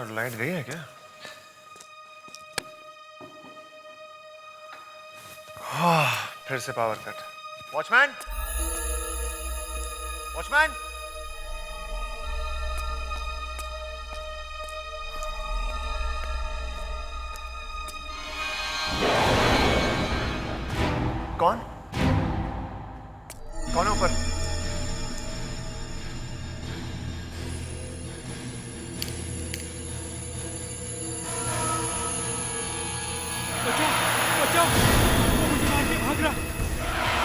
यार लाइट गई है क्या? फिर से पावर कट। वॉचमैन, वॉचमैन, कौन कौन है ऊपर? बचाओ बचाओ, वो मुझे मार के भाग रहा है।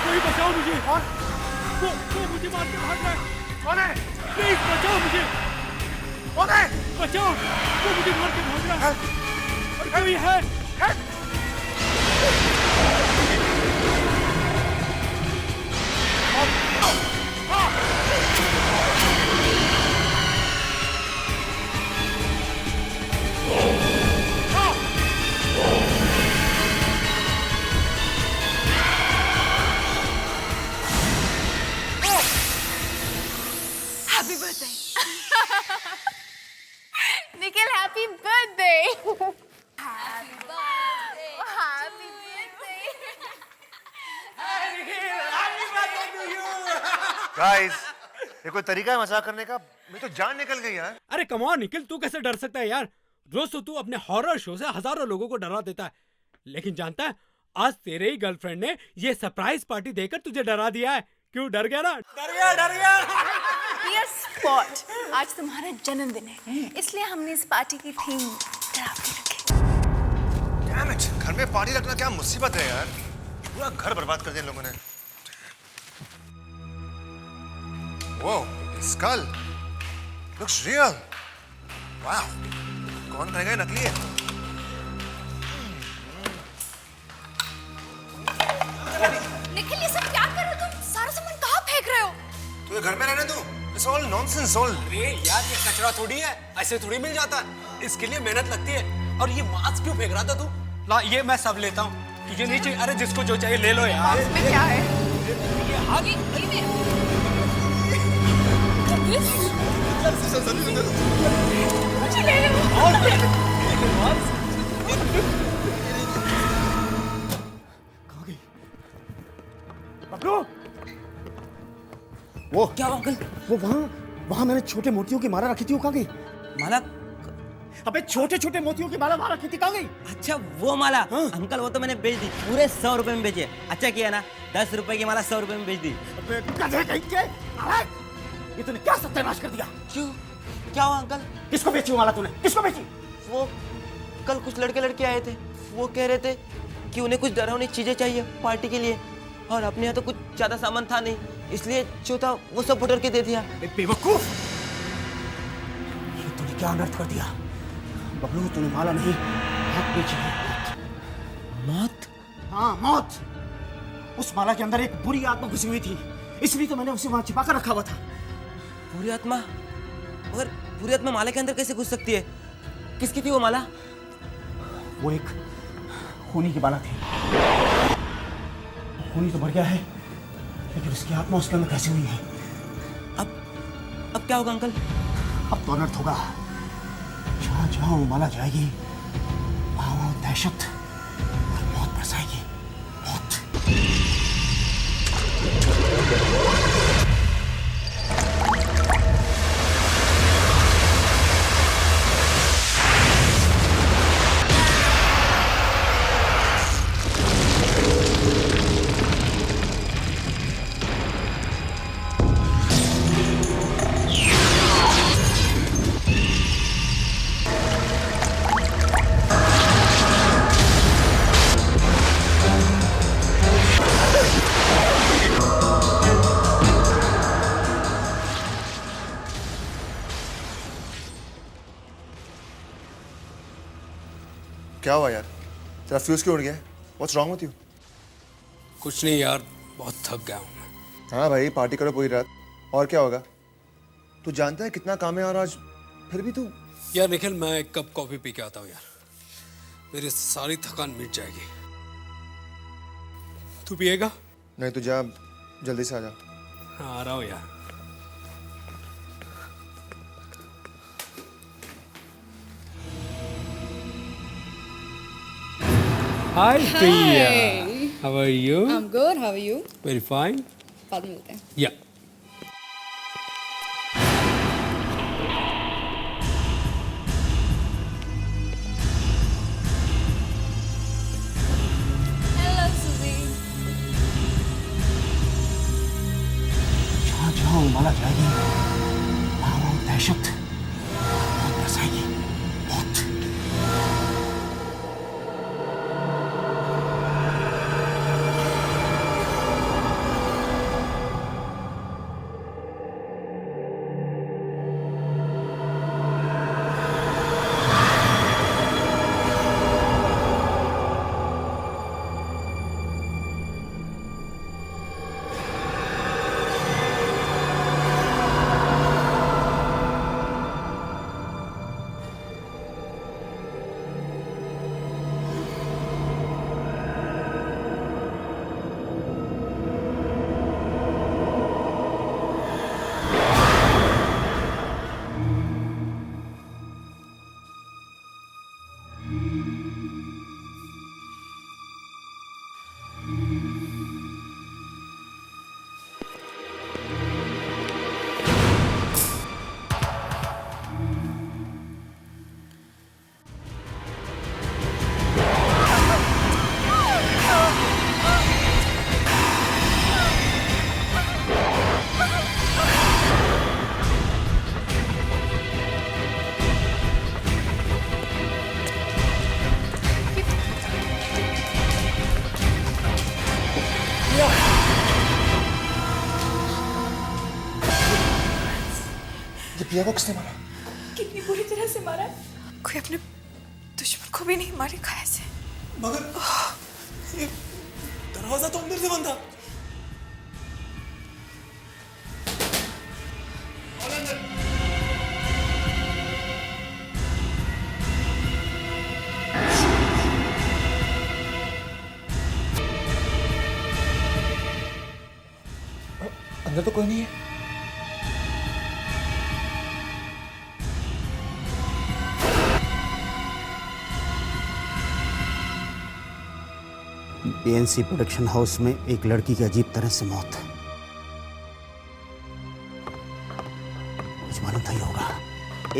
कोई बचाओ मुझे। कौन? वो मुझे मार के भाग रहा है। कौन है? प्लीज बचाओ मुझे। कौन है? बचाओ, वो मुझे मार के भाग रहा है। कोई है? Happy birthday. Nikhil, happy birthday. Happy birthday. Happy birthday. Guys, ये कोई तरीका है मजाक करने का? मेरी तो जान निकल गई यार। अरे कम ऑन निखिल, तू कैसे डर सकता है यार? रोज तो तू अपने हॉरर शो से हजारों लोगों को डरा देता है, लेकिन जानता है आज तेरे ही गर्लफ्रेंड ने ये सरप्राइज पार्टी देकर तुझे डरा दिया है। क्यों डर गया ना? डर गया। Dear Spot, आज तुम्हारा जन्मदिन है, इसलिए हमने इस पार्टी की थीम डरावनी रखी। Damn it, घर में पानी रखना क्या मुसीबत है यार। पूरा घर बर्बाद कर दिया इन लोगों ने। Whoa, skull looks real. Wow, कौन कहेगा ये नकली है? निखिल, ये सब क्या कर रहे हो तुम? सारा सामान कहाँ फेंक रहे हो? तू घर में रहने दो। It's all nonsense, all. अरे यार, ये कचरा थोड़ी है, ऐसे थोड़ी मिल जाता है। इसके लिए मेहनत लगती है। और ये मास्क क्यों फेंक रहा था तू? ला, ये मैं सब लेता हूँ। तुझे नहीं चाहिए? अरे जिसको जो चाहिए ले लो यार। इसमें क्या है? ये हाथ मुझे ले लो। वो क्या अंकल? वो वहाँ मैंने छोटे मोतियों की माला रखी थी, वो कहाँ गई? माला? अबे छोटे छोटे मोतियों की माला वहाँ रखी थी, कहाँ गई? अच्छा वो माला। हाँ? अंकल वो तो मैंने बेच दी, पूरे 100 रुपए में बेचे। अच्छा किया ना, 10 रुपए की माला 100 रुपए में बेच दी। अबे गधे कहीं के! नालायक! ये तूने क्या सत्यानाश कर दिया? क्यों? क्या हुआ अंकल? किसको बेची वो माला तूने? किसको बेची? वो कल कुछ लड़के लड़के आए थे, वो कह रहे थे कि उन्हें कुछ डरावनी चीजें चाहिए पार्टी के लिए, और अपने यहाँ तो कुछ ज्यादा सामान था नहीं, इसलिए जो था वो सब बटोर के दे दिया। बेवकूफ! ये तूने क्या अनर्थ कर दिया? बबलू, तूने माला नहीं, मौत बेची है। मौत? हाँ, मौत। उस माला के अंदर एक बुरी आत्मा घुसी हुई थी, इसलिए तो मैंने उसे वहां छिपा कर रखा हुआ था। बुरी आत्मा? और बुरी आत्मा माला के अंदर कैसे घुस सकती है? किसकी थी वो माला? वो एक खूनी की माला थी। खूनी तो मर गया है, लेकिन उसकी आत्मा उसके अंदर फंसी हुई है। अब क्या होगा अंकल? अब तो अनर्थ होगा। जहाँ जहाँ वो माला जाएगी, वहाँ वहाँ दहशत और मौत बरसाएगी। मौत। क्या हुआ यार? तेरा फ्यूज क्यों उड़ गया? What's wrong with you? कुछ नहीं यार, बहुत थक गया हूँ मैं। हाँ भाई, पार्टी करो पूरी रात, और क्या होगा? तू जानता है कितना काम है, और आज फिर भी तू। यार निखिल, मैं एक कप कॉफी पी के आता हूँ यार, मेरी सारी थकान मिट जाएगी। तू पिएगा? नहीं, तू जा, जल्दी से आ जा। हाँ, आ रहा हूँ यार। Hi, Priya. How are you? I'm good. How are you? Very fine. बाद में मिलते हैं. Yeah. Hello, Suzy. जहाँ जहाँ उमाला जाएगी वहाँ वहाँ दहशत बहुत बरसाएगी, बहुत. ये प्रिया को किसने मारा? कितनी बुरी तरह से मारा है. कोई अपने दुश्मन को भी नहीं मारेगा ऐसे. मगर ये दरवाजा तो अंदर से बंद था. अंदर तो कोई नहीं है. एएनसी प्रोडक्शन हाउस में एक लड़की की अजीब तरह से मौत. मुझे मालूम था ये होगा.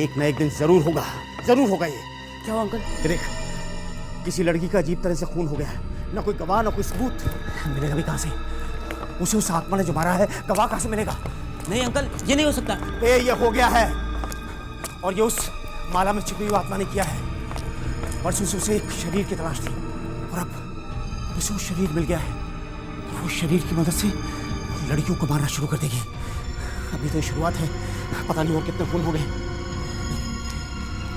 एक न एक दिन जरूर होगा, जरूर होगा ये. क्या हुआ अंकल? देख, किसी लड़की का अजीब तरह से खून हो गया है. ना कोई गवाह, ना कोई सबूत. मिलेगा भी कहाँ से? उसे उस आत्मा ने जो मारा है, गवाह कहाँ से मिलेगा? नहीं अंकल, ये नहीं हो सकता. ये हो गया है. और ये उस माला में छिपी हुई आत्मा ने किया है. परसों से उसे एक शरीर की तलाश थी और अब उसे वो शरीर मिल गया है. वो शरीर की मदद से लड़कियों को मारना शुरू कर देगी. अभी तो ये शुरुआत है, पता नहीं और कितने खून हो गए.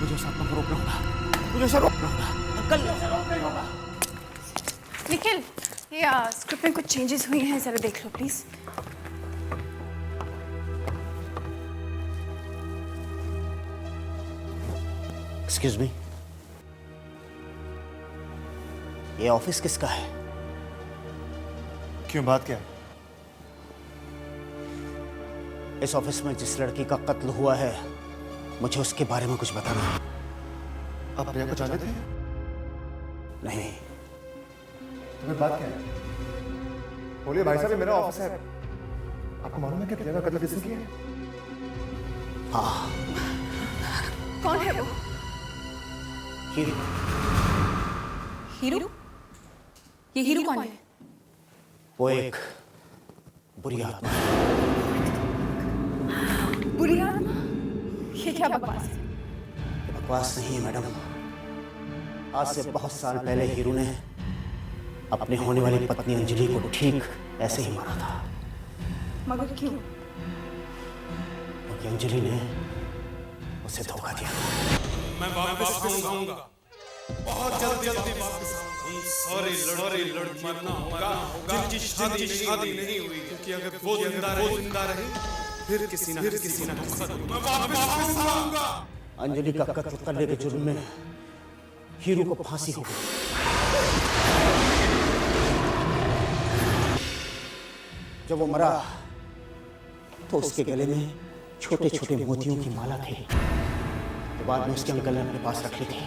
मुझे उस आत्मा को रोकना होगा. मुझे उसे रोकना होगा. अंकल, निखिल, ये स्क्रिप्ट में कुछ चेंजेस हुई हैं, जरा देख लो प्लीज. एक्सक्यूज मी, ये ऑफिस किसका है? क्यों, बात क्या है? इस ऑफिस में जिस लड़की का कत्ल हुआ है, मुझे उसके बारे में कुछ बताना है. आप प्रिया को जानते थे? नहीं. तुम्हें बात क्या है? बोलिए भाई साहब, ये मेरा ऑफिस है. आपको मालूम है कि प्रिया का कत्ल किसने किया है? हाँ, कौन है वो? हीरू. हीरू? ये हीरू कौन है? वो एक बुरी आत्मा है. बुरी आत्मा? ये क्या बकवास है? बकवास नहीं है मैडम. आज से बहुत साल पहले हीरू ने अपने होने वाली पत्नी अंजलि को ठीक ऐसे ही मारा था. मगर क्यों? क्योंकि अंजलि ने उसे धोखा दिया. मैं वापस आऊंगा. बहुत जल्दी वापस आऊंगा. सारी लड़की मरना होगा जिनकी शादी नहीं हुई. क्योंकि अगर वो जिंदा रहे फिर किसी ना मैं वापस आऊंगा. अंजलि का कत्ल करने के जुर्म में हीरू को फांसी हो गई. जब वो मरा तो उसके गले में छोटे छोटे मोतियों की माला थी. तो बाद में उसके अंकल ने अपने पास रख ली थी.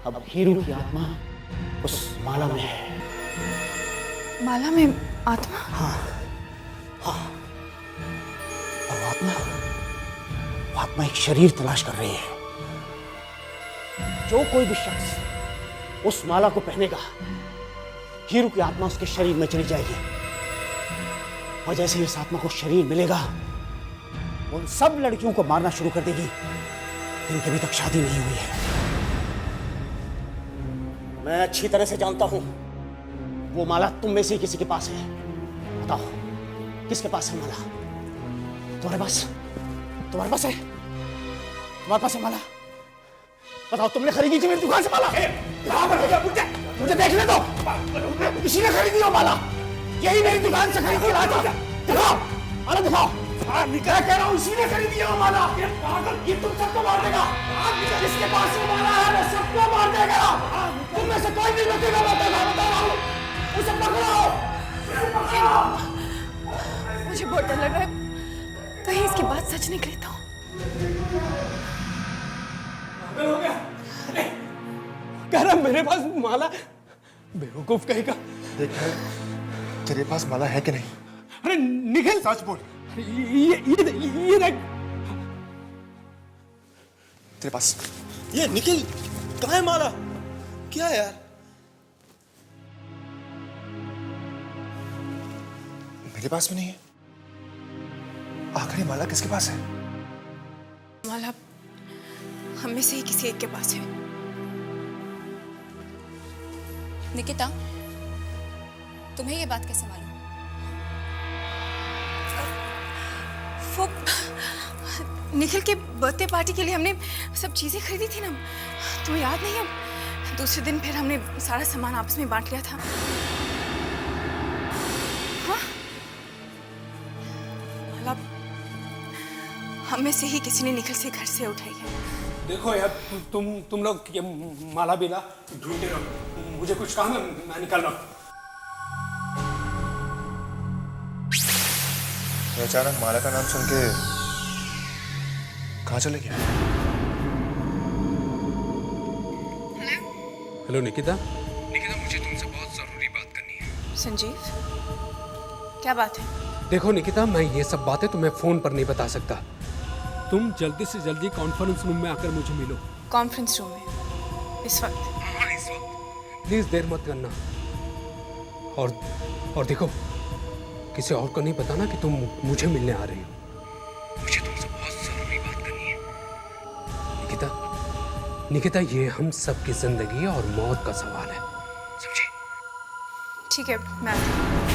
अब हीरू की आत्मा उस माला में है। माला में आत्मा? और वो आत्मा एक शरीर तलाश कर रही है। जो कोई भी शख्स उस माला को पहनेगा, हीरू की आत्मा उसके शरीर में चली जाएगी। और जैसे ही इस आत्मा को शरीर मिलेगा, वो उन सब लड़कियों को मारना शुरू कर देगी जिनकी अभी तक शादी नहीं हुई है। मैं अच्छी तरह से जानता हूं वो माला तुम में से किसी के पास है। बताओ, किसके पास है माला? तुम्हारे पास है? तुम्हारे पास है माला? बताओ, तुमने खरीदी थी मेरी दुकान से माला? मुझे देखने दो, किसी ने खरीदी हो माला? यही मेरी दुकान से खरीद के लाया था। दिखाओ, माला दिखाओ। क्या कह रहा हूँ, इसी ने खरीदी है वो माला। ये तुम सबको मार देगा। जिसके पास वो माला है वो सबको मार देगा। तुम में से कोई नहीं बचेगा, मैं बता रहा हूँ। उसे पकड़ो। मुझे बहुत डर लग रहा है, कहीं इसकी बात सच निकले तो। कह रहा मेरे पास माला, बेवकूफ कहेगा। देख तेरे पास माला है कि नहीं? अरे निखिल, सच बोल। ये देख तेरे पास ये निखिल, कहाँ है माला? क्या है यार? मेरे पास भी नहीं है। आखिरी माला किसके पास है? माला हम में से ही किसी एक के पास है। निकिता, तुम्हें ये बात कैसे मालूम? वो निखिल के बर्थडे पार्टी के लिए हमने सब चीजें खरीदी थी ना, तुम्हें याद नहीं है? दूसरे दिन फिर हमने सारा सामान आपस में बांट लिया था। हाँ? माला हम में से ही किसी ने निखिल से घर से उठाई है। देखो यार, तुम लोग ये माला बिना ढूंढते रहो, मुझे कुछ काम है, मैं निकल रहा हूँ। अचानक माला का नाम सुन के कहाँ चले गया? हेलो निकिता, मुझे तुमसे बहुत जरूरी बात करनी है। संजीव, क्या बात है? देखो निकिता, मैं ये सब बातें तुम्हें फोन पर नहीं बता सकता। तुम जल्दी से जल्दी कॉन्फ्रेंस रूम में आकर मुझे मिलो। कॉन्फ्रेंस रूम में इस वक्त? प्लीज देर मत करना। और देखो, किसी और को नहीं बताना कि तुम मुझे मिलने आ रही हो। मुझे तुमसे बहुत जरूरी बात करनी है। निकिता, ये हम सबकी जिंदगी और मौत का सवाल है, समझी? ठीक है, मैं आती हूँ।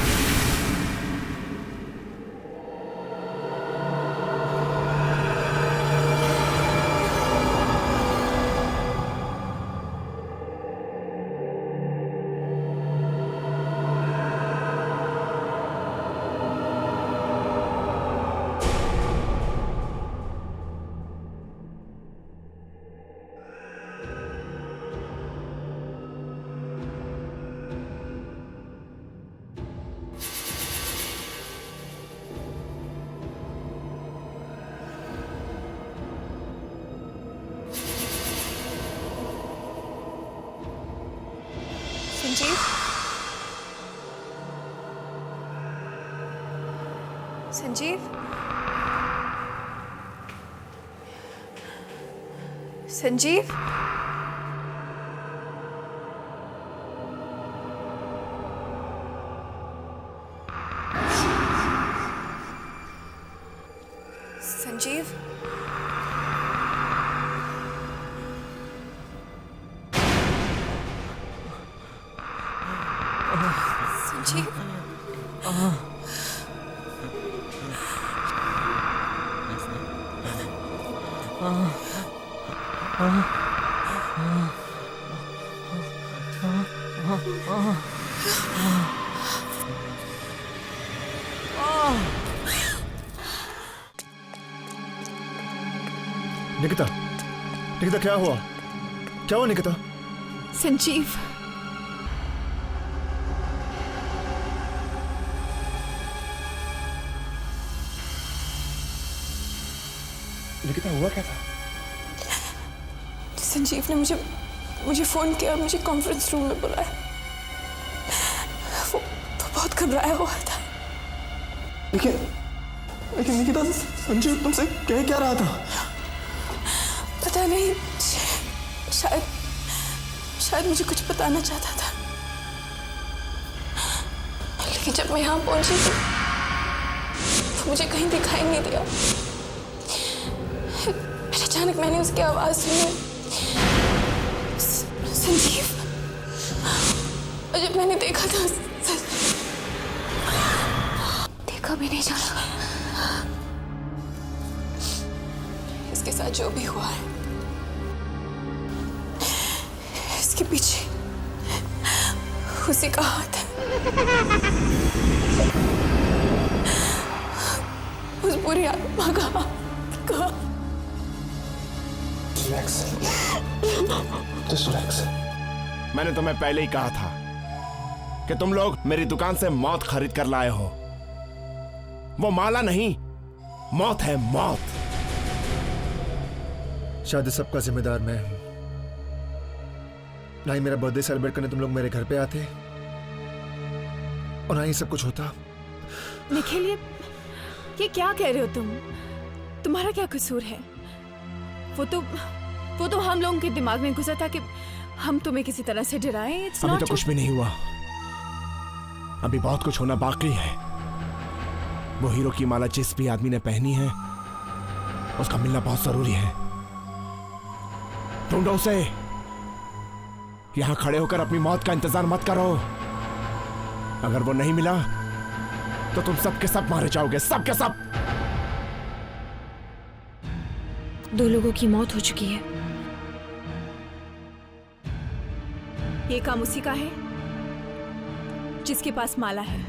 संजीव, संजीव, संजीव, संजीव, संजीव, निकिता, निकिता क्या हुआ? क्या हुआ निकिता? संजीव, निकिता हुआ क्या था? संजीव ने मुझे मुझे फ़ोन किया और मुझे कॉन्फ्रेंस रूम में बुलाया। वो बहुत घबराया हुआ था। लेकिन निकिता, संजीव तुमसे कह क्या रहा था? पता नहीं, शायद मुझे कुछ बताना चाहता था, लेकिन जब मैं यहाँ पहुंची तो मुझे कहीं दिखाई नहीं दिया। फिर अचानक मैंने उसकी आवाज़ सुनी, संजीव। और जब मैंने देखा तो देखा भी नहीं जाना। इसके साथ जो भी हुआ है, इसके पीछे उसी का हाथ है। उस बुरी आत्मा का। मैंने तुम्हें पहले ही कहा था कि तुम लोग मेरी दुकान से मौत खरीद कर लाए हो। वो माला नहीं, मौत है, मौत। शायद सबका जिम्मेदार मैं हूं। ना ही मेरा बर्थडे सेलिब्रेट करने तुम लोग मेरे घर पे आते और ना ही सब कुछ होता। निखिल, ये क्या कह रहे हो तुम? तुम्हारा क्या कसूर है? वो तो हम लोगों के दिमाग में घुसा था कि हम तुम्हें किसी तरह से डराएं। अभी तो कुछ भी नहीं हुआ, अभी बहुत कुछ होना बाकी है। वो हीरो की माला जिस भी आदमी ने पहनी है, उसका मिलना बहुत जरूरी है। ढूंढो उसे। यहां खड़े होकर अपनी मौत का इंतजार मत करो। अगर वो नहीं मिला तो तुम सब के सब मारे जाओगे, सब के सब। 2 लोगों की मौत हो चुकी है। ये काम उसी का है जिसके पास माला है।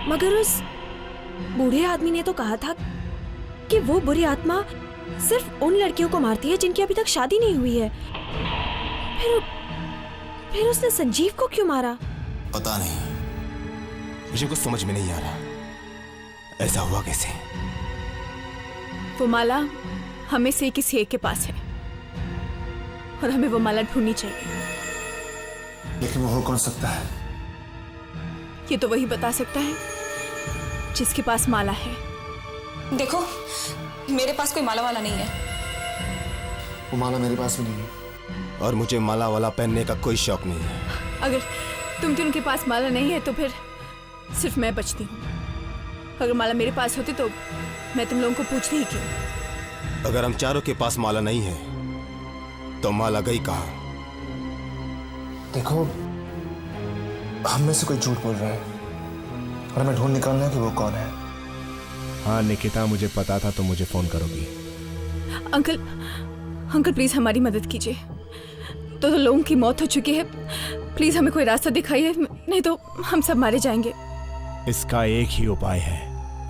मगर उस बूढ़े आदमी ने तो कहा था कि वो बुरी आत्मा सिर्फ उन लड़कियों को मारती है जिनकी अभी तक शादी नहीं हुई है। फिर उसने संजीव को क्यों मारा? पता नहीं, मुझे कुछ समझ में नहीं आ रहा। ऐसा हुआ कैसे? वो माला हमें से किसी एक के पास है और हमें वो माला ढूंढनी चाहिए। लेकिन वो हो कौन सकता है? ये तो वही बता सकता है जिसके पास माला है। देखो, मेरे पास कोई माला वाला नहीं है। वो माला मेरे पास भी नहीं है। और मुझे माला वाला पहनने का कोई शौक नहीं है। अगर तुम उनके पास माला नहीं है तो फिर सिर्फ मैं बचती हूँ। अगर माला मेरे पास होती तो मैं तुम लोगों को पूछती ही क्यों। अगर हम चारों के पास माला नहीं है तो माला गई कहाँ? देखो, हम में से कोई झूठ बोल रहा है और हमें ढूंढ निकालना है कि वो कौन है। हाँ निकिता, मुझे पता था तुम मुझे फोन करोगी। अंकल प्लीज हमारी मदद कीजिए। तो लोगों की मौत हो चुकी है, प्लीज हमें कोई रास्ता दिखाइए, नहीं तो हम सब मारे जाएंगे। इसका एक ही उपाय है,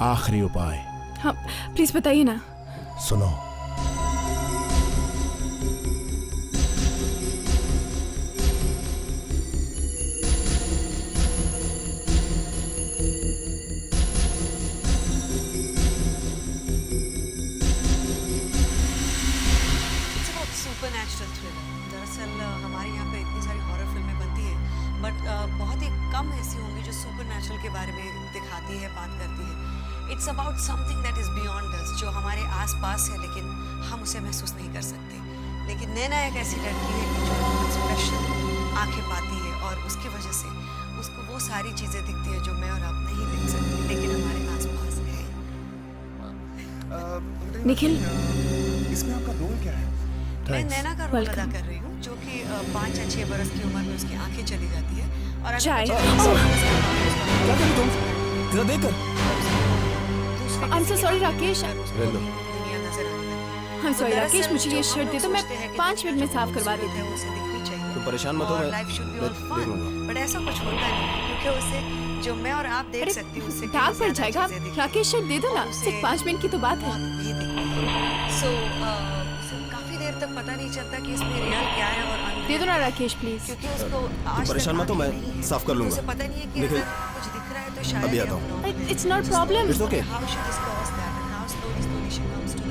आखिरी उपाय। हाँ प्लीज बताइए ना। सुनो। Supernatural thriller. दरअसल हमारे यहाँ पे इतनी सारी हॉरर फिल्में बनती हैं, बट बहुत ही कम ऐसी होंगी जो सुपरनैचुरल के बारे में दिखाती है, बात करती है। It's about something that is beyond अस, जो हमारे आसपास है लेकिन हम उसे महसूस नहीं कर सकते। लेकिन नैना एक ऐसी लड़की है कि जो बहुत स्पेशल आंखें पाती है और उसकी वजह से उसको वो सारी चीज़ें दिखती है जो मैं और आप नहीं देख सकते, लेकिन हमारे आसपास है। निखिल, इसमें आपका रोल क्या है? मैं नैना का रोल अदा कर रही हूँ, जो कि 5 या 6 बरस की उम्र में उसकी आंखें चली जाती है और चाय। I'm so sorry Rakesh. I'm sorry Rakesh, मुझे ये शर्ट दे दो, मैं 5 मिनट में साफ करवा देती हूँ। तुम परेशान मत हो, मैं देख लूंगा। बट ऐसा कुछ होता नहीं, क्योंकि उसे जो मैं और आप देख सकती हूँ उससे दाग पड़ जाएगा। राकेश शर्ट दे दो ना, सिर्फ 5 मिनट की तो बात है। सो काफी देर तक पता नहीं चलता कि इसमें रियल क्या है और दे दो ना राकेश प्लीज। क्योंकि उसको आज परेशान मत हो, मैं साफ कर लूंगा। उसे पता नहीं है कि अगर कुछ दिख रहा है तो शायद अभी आता हूँ। It's not problem. It's okay. How should this cause that and how slowly she comes to the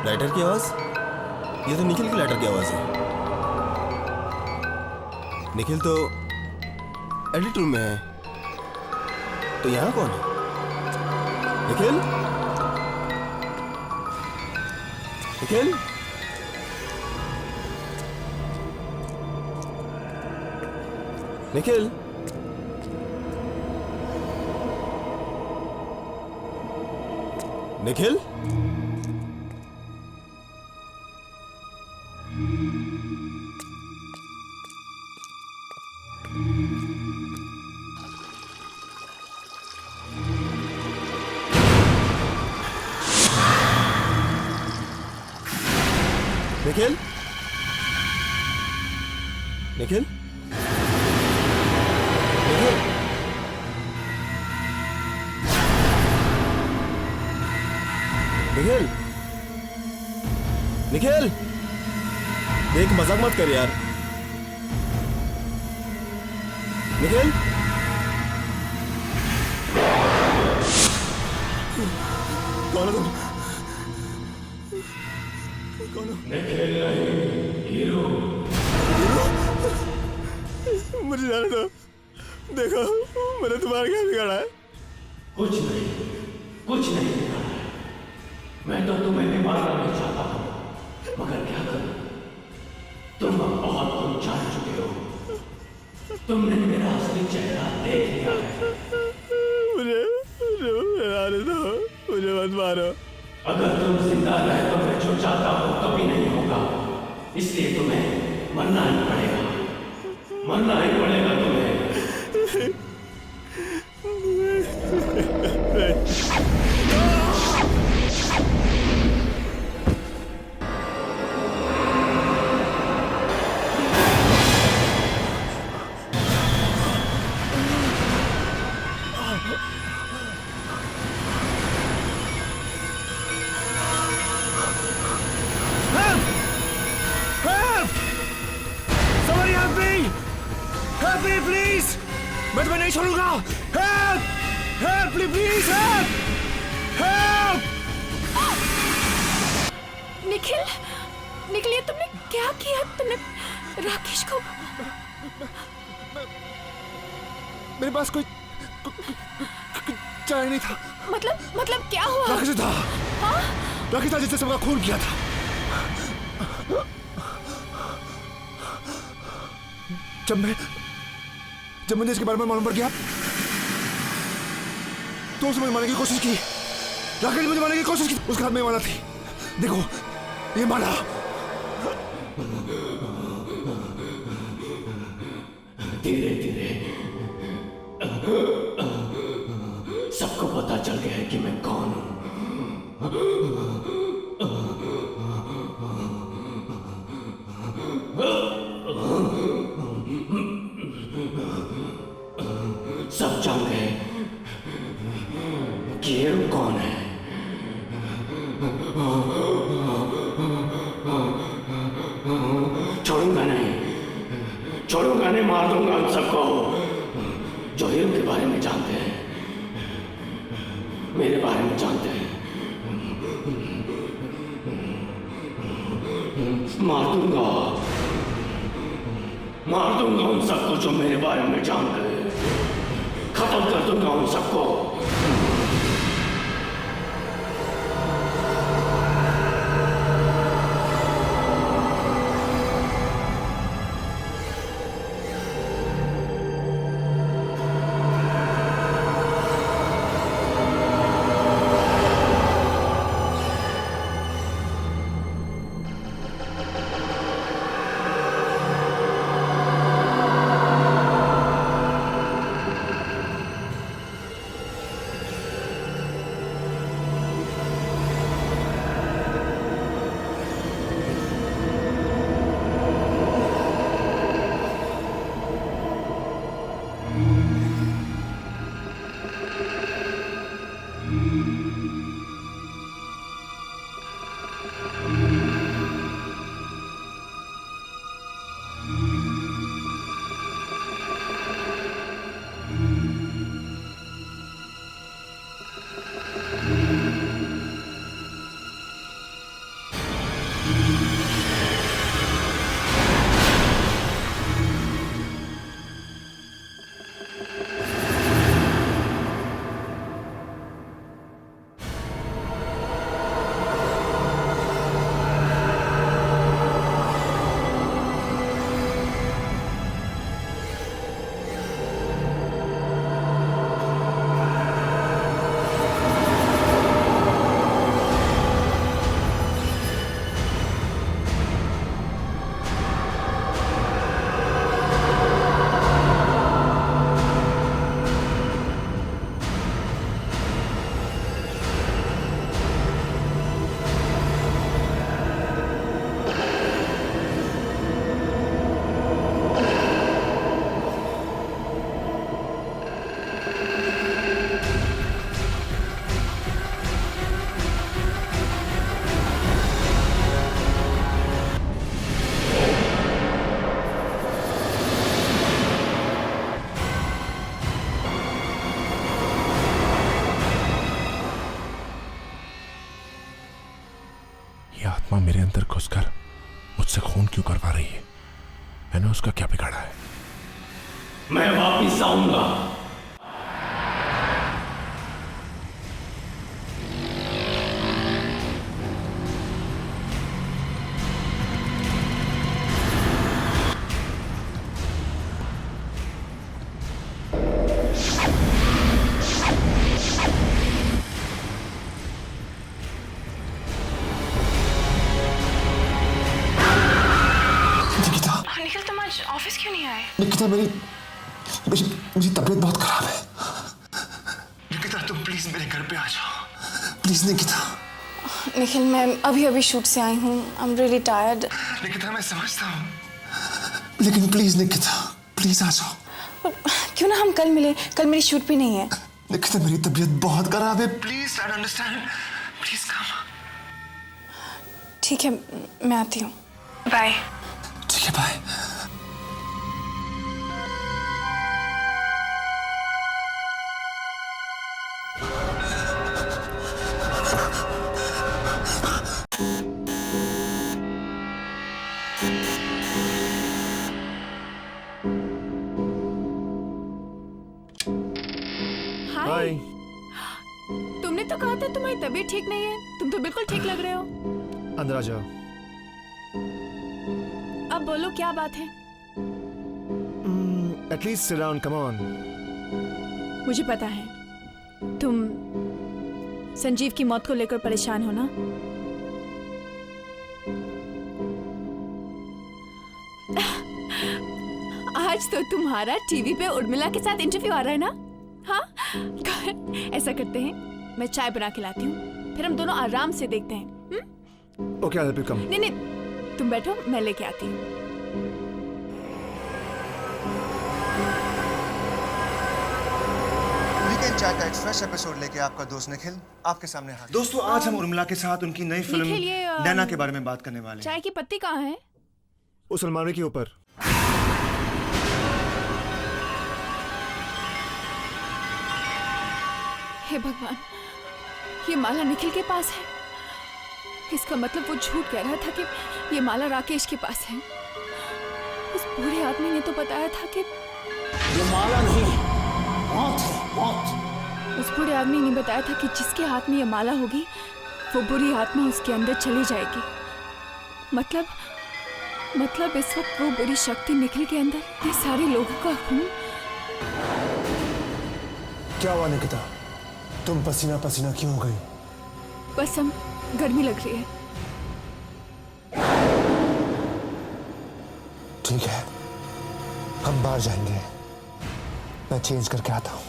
lighter की आवाज? ये तो निखिल की लाइटर की आवाज है। निखिल तो एडिट रूम में है, तो यहाँ कौन है? निखिल? निखिल? निखिल? निखिल? निखिल? निखिल? निखिल? निखिल? निखिल? देख, मजाक मत कर यार। निखिल? कौन हो तुम? कौन हो? हीरो। मुझे जाने दो। देखो, मैंने तुम्हारा क्या बिगाड़ा है? कुछ नहीं बिगाड़ा है। मैं तो तुम्हें भी मारना नहीं चाहता हूँ, मगर क्या करूं? तुम अब बहुत कुछ जान चुके हो। तुमने मेरा असली चेहरा देख लिया है। मुझे आने दो, मुझे मत मारो। अगर तुम जिंदा रहे तो मैं जो चाहता हूँ कभी नहीं होगा, इसलिए तुम्हें मरना ही पड़ेगा तुम्हें। Help me, please! मैं तुम्हें नहीं छोड़ूंगा! Help! Help, please, help! Help! Nikhil, Nikhil, ये तुमने क्या किया? तुमने राकेश को... मेरे पास कोई चाय नहीं था। मतलब क्या हुआ? राकेश था। हाँ? राकेश था जिसने सबका खून किया था। जब मुझे इसके बारे में मालूम पड़ गया तो उसने मुझे मारने की कोशिश की। राकेश ने मुझे मारने की कोशिश की। उसके हाथ में माला थी। देखो, ये माला। धीरे धीरे सबको पता चल गया है कि मैं कौन हूं। सब जान गए कि ये कौन है। छोड़ूंगा नहीं, मार दूंगा उन सबको जो हीरो के बारे में जानते हैं, मेरे बारे में जानते हैं। मार दूंगा उन सबको जो मेरे बारे में जानते हैं। खत्म कर दूंगा उन सबको। आत्मा मेरे अंदर घुसकर मुझसे खून क्यों करवा रही है? मैंने उसका क्या बिगाड़ा है? मैं वापिस आऊंगा। निखिल, तुम आज ऑफिस क्यों नहीं आए? निकिता, मेरी तबीयत बहुत खराब है। निकिता, तुम प्लीज मेरे घर पे आ जाओ, प्लीज निकिता। निखिल, मैं अभी शूट से आई हूँ। I am really tired. Nikita, मैं समझता हूँ, लेकिन प्लीज निकिता, प्लीज आ जाओ। क्यों ना हम कल मिले? कल मेरी शूट भी नहीं है। निकिता, मेरी तबीयत बहुत खराब है, please try to understand, please come. ठीक है, मैं आती हूँ। बाय। ठीक है, बाय। हाय। तुमने तो कहा था तुम्हारी तबीयत ठीक नहीं है। तुम तो बिल्कुल ठीक लग रहे हो। अंदर आ जाओ। अब बोलो, क्या बात है? At least sit down, come on. मुझे पता है तुम संजीव की मौत को लेकर परेशान हो ना। आज तो तुम्हारा टीवी पे उर्मिला के साथ इंटरव्यू आ रहा है ना? हाँ, ऐसा करते हैं, मैं चाय बना के लाती हूँ, फिर हम दोनों आराम से देखते हैं। Okay, I will come. नहीं, तुम बैठो, मैं लेके आती हूँ। वीकेंड चाय का एक फ्रेश एपिसोड लेके आपका दोस्त निखिल आपके सामने हाजिर। दोस्तों, आज हम उर्मिला के साथ उनकी नई फिल्म निखिल, ये, नैना के बारे में बात करने वाले हैं। चाय की पत्ती कहाँ है? उस अलमारी के ऊपर। हे भगवान, ये माला निखिल के पास है। इसका मतलब वो झूठ कह रहा था कि ये माला राकेश के पास है। उस बूढ़े आदमी ने तो बताया था कि ये माला नहीं, मौत है, मौत। उस बूढ़े आदमी ने बताया था कि जिसके हाथ में ये माला होगी वो बुरी आत्मा उसके अंदर चली जाएगी। मतलब इस वक्त वो बुरी शक्ति निखिल के अंदर ये सारे लोगों का खून। क्या हुआ निकिता, तुम पसीना पसीना क्यों हो गई? बस हम गर्मी लग रही है। ठीक है, हम बाहर जाएंगे, मैं चेंज करके आता हूँ।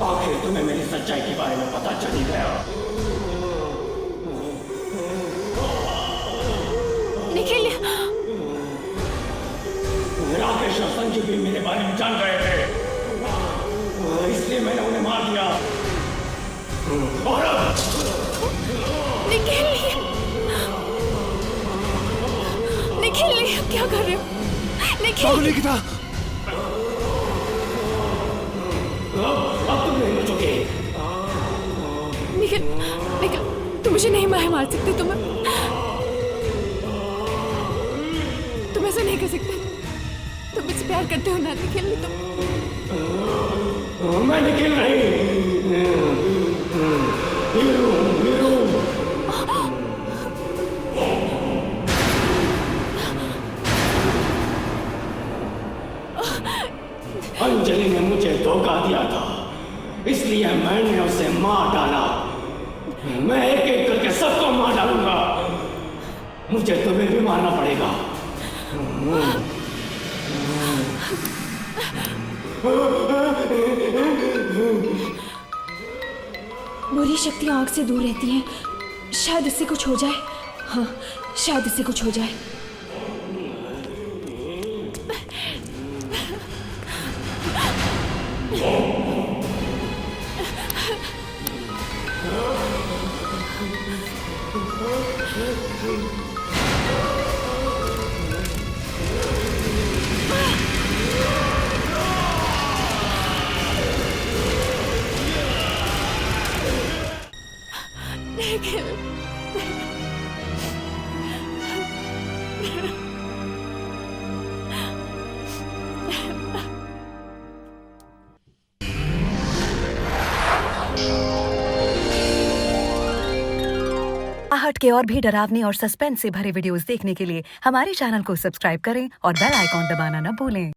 आखिर तुम्हें मेरी सच्चाई के बारे में पता चल ही गया। निखिल, राकेश और संजीव भी मेरे बारे में जान रहे थे, इसलिए मैंने उन्हें मार दिया। निखिल, क्या कर रहे हो? निखिल, अब तुम नहीं बचोगे। निखिल, तुम मुझे नहीं मार सकते। तुम ऐसा नहीं कर सकते। तुम मुझसे प्यार करते हो ना निखिल? मैं निखिल नहीं, अंजलि ने मुझे इसलिए मैंने उसे मार डाला। मैं एक एक करके सबको मार डालूंगा। मुझे तुम्हें भी मारना पड़ेगा। बुरी शक्तियां आग से दूर रहती हैं, शायद इससे कुछ हो जाए। हाँ, शायद इससे कुछ हो जाए। आहट के और भी डरावने और सस्पेंस से भरे वीडियोस देखने के लिए हमारे चैनल को सब्सक्राइब करें और बेल आइकॉन दबाना न भूलें।